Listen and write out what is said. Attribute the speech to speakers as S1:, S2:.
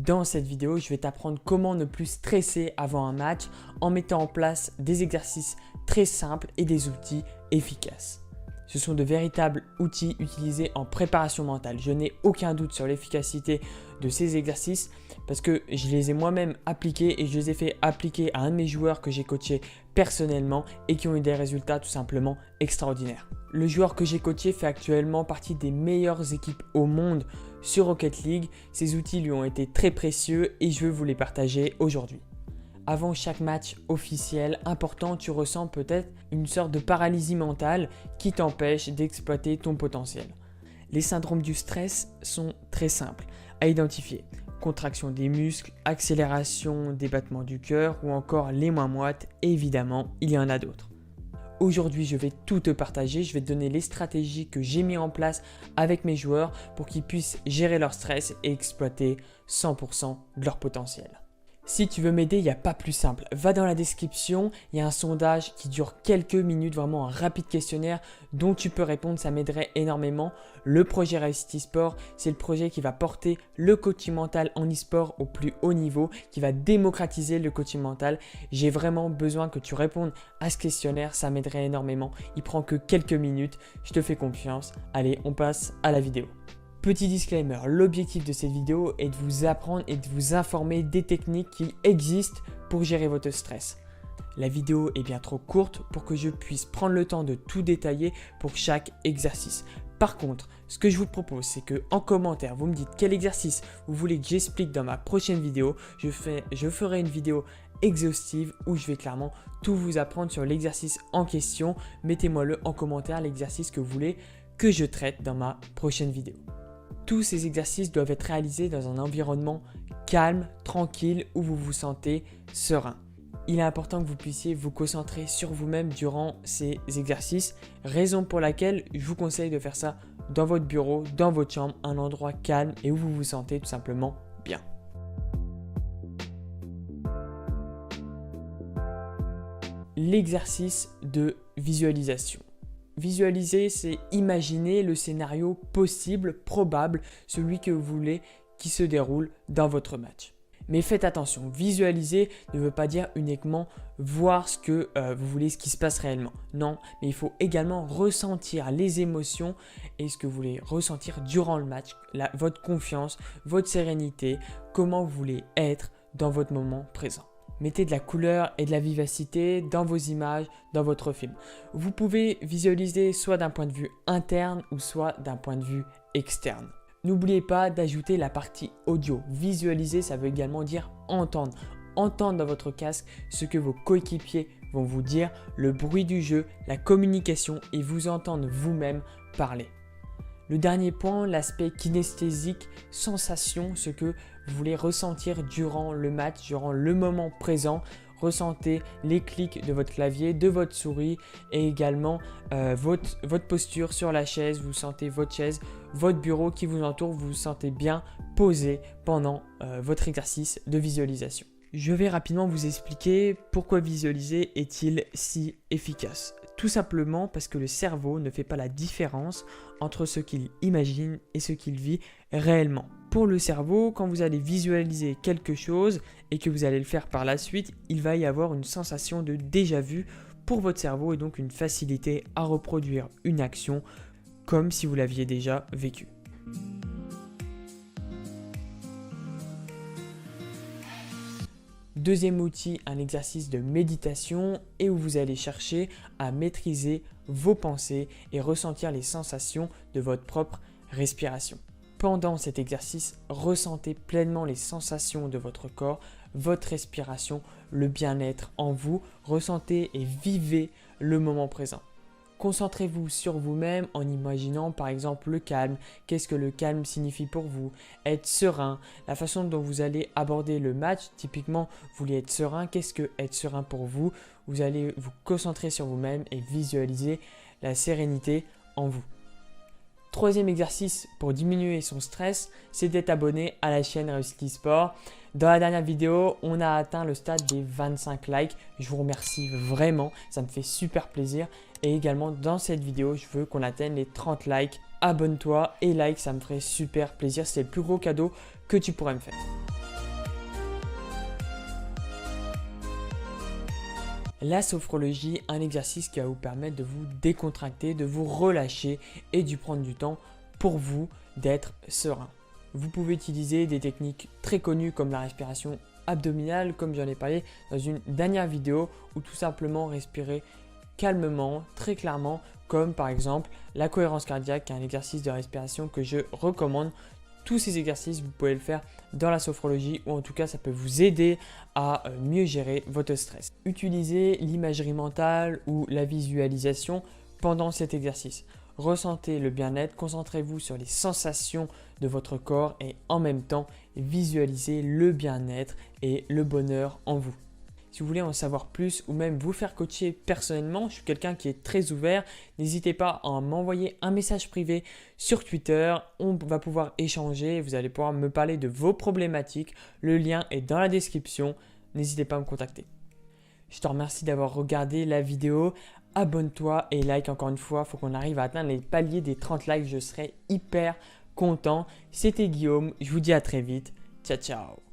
S1: Dans cette vidéo, je vais t'apprendre comment ne plus stresser avant un match en mettant en place des exercices très simples et des outils efficaces. Ce sont de véritables outils utilisés en préparation mentale. Je n'ai aucun doute sur l'efficacité de ces exercices parce que je les ai moi-même appliqués et je les ai fait appliquer à un de mes joueurs que j'ai coaché personnellement et qui ont eu des résultats tout simplement extraordinaires. Le joueur que j'ai coaché fait actuellement partie des meilleures équipes au monde sur Rocket League. Ces outils lui ont été très précieux et je veux vous les partager aujourd'hui. Avant chaque match officiel important, tu ressens peut-être une sorte de paralysie mentale qui t'empêche d'exploiter ton potentiel. Les syndromes du stress sont très simples à identifier. Contraction des muscles, accélération des battements du cœur ou encore les mains moites, et évidemment, il y en a d'autres. Aujourd'hui, je vais tout te partager, je vais te donner les stratégies que j'ai mis en place avec mes joueurs pour qu'ils puissent gérer leur stress et exploiter 100% de leur potentiel. Si tu veux m'aider, il n'y a pas plus simple. Va dans la description, il y a un sondage qui dure quelques minutes, vraiment un rapide questionnaire dont tu peux répondre, ça m'aiderait énormément. Le projet Réussite eSport, c'est le projet qui va porter le coaching mental en eSport au plus haut niveau, qui va démocratiser le coaching mental. J'ai vraiment besoin que tu répondes à ce questionnaire, ça m'aiderait énormément. Il prend que quelques minutes, je te fais confiance. Allez, on passe à la vidéo. Petit disclaimer, l'objectif de cette vidéo est de vous apprendre et de vous informer des techniques qui existent pour gérer votre stress. La vidéo est bien trop courte pour que je puisse prendre le temps de tout détailler pour chaque exercice. Par contre, ce que je vous propose, c'est que en commentaire, vous me dites quel exercice vous voulez que j'explique dans ma prochaine vidéo. Je ferai une vidéo exhaustive où je vais clairement tout vous apprendre sur l'exercice en question. Mettez-moi-le en commentaire, l'exercice que vous voulez que je traite dans ma prochaine vidéo. Tous ces exercices doivent être réalisés dans un environnement calme, tranquille, où vous vous sentez serein. Il est important que vous puissiez vous concentrer sur vous-même durant ces exercices, raison pour laquelle je vous conseille de faire ça dans votre bureau, dans votre chambre, un endroit calme et où vous vous sentez tout simplement bien. L'exercice de visualisation. Visualiser, c'est imaginer le scénario possible, probable, celui que vous voulez qui se déroule dans votre match. Mais faites attention, visualiser ne veut pas dire uniquement voir ce que vous voulez, ce qui se passe réellement. Non, mais il faut également ressentir les émotions et ce que vous voulez ressentir durant le match, votre confiance, votre sérénité, comment vous voulez être dans votre moment présent. Mettez de la couleur et de la vivacité dans vos images, dans votre film. Vous pouvez visualiser soit d'un point de vue interne ou soit d'un point de vue externe. N'oubliez pas d'ajouter la partie audio. Visualiser, ça veut également dire entendre. Entendre dans votre casque ce que vos coéquipiers vont vous dire, le bruit du jeu, la communication et vous entendre vous-même parler. Le dernier point, l'aspect kinesthésique, sensation, ce que vous voulez ressentir durant le match, durant le moment présent. Ressentez les clics de votre clavier, de votre souris et également votre posture sur la chaise. Vous sentez votre chaise, votre bureau qui vous entoure, vous vous sentez bien posé pendant votre exercice de visualisation. Je vais rapidement vous expliquer pourquoi visualiser est-il si efficace. Tout simplement parce que le cerveau ne fait pas la différence entre ce qu'il imagine et ce qu'il vit réellement. Pour le cerveau, quand vous allez visualiser quelque chose et que vous allez le faire par la suite, il va y avoir une sensation de déjà-vu pour votre cerveau et donc une facilité à reproduire une action comme si vous l'aviez déjà vécue. Deuxième outil, un exercice de méditation et où vous allez chercher à maîtriser vos pensées et ressentir les sensations de votre propre respiration. Pendant cet exercice, ressentez pleinement les sensations de votre corps, votre respiration, le bien-être en vous. Ressentez et vivez le moment présent. Concentrez-vous sur vous-même en imaginant par exemple le calme. Qu'est-ce que le calme signifie pour vous? Être serein, la façon dont vous allez aborder le match. Typiquement, vous voulez être serein. Qu'est-ce que être serein pour vous? Vous allez vous concentrer sur vous-même et visualiser la sérénité en vous. Troisième exercice pour diminuer son stress, c'est d'être abonné à la chaîne Réussite eSport. Dans la dernière vidéo, on a atteint le stade des 25 likes. Je vous remercie vraiment, ça me fait super plaisir. Et également dans cette vidéo, je veux qu'on atteigne les 30 likes. Abonne-toi et like, ça me ferait super plaisir. C'est le plus gros cadeau que tu pourrais me faire. La sophrologie, un exercice qui va vous permettre de vous décontracter, de vous relâcher et de prendre du temps pour vous d'être serein. Vous pouvez utiliser des techniques très connues comme la respiration abdominale, comme j'en ai parlé dans une dernière vidéo, ou tout simplement respirer calmement, très clairement, comme par exemple la cohérence cardiaque, qui est un exercice de respiration que je recommande. Tous ces exercices, vous pouvez le faire dans la sophrologie, ou en tout cas, ça peut vous aider à mieux gérer votre stress. Utilisez l'imagerie mentale ou la visualisation pendant cet exercice. Ressentez le bien-être, concentrez-vous sur les sensations de votre corps et en même temps, visualisez le bien-être et le bonheur en vous. Si vous voulez en savoir plus ou même vous faire coacher personnellement, je suis quelqu'un qui est très ouvert. N'hésitez pas à m'envoyer un message privé sur Twitter. On va pouvoir échanger. Vous allez pouvoir me parler de vos problématiques. Le lien est dans la description. N'hésitez pas à me contacter. Je te remercie d'avoir regardé la vidéo. Abonne-toi et like encore une fois. Il faut qu'on arrive à atteindre les paliers des 30 likes. Je serai hyper content. C'était Guillaume. Je vous dis à très vite. Ciao, ciao.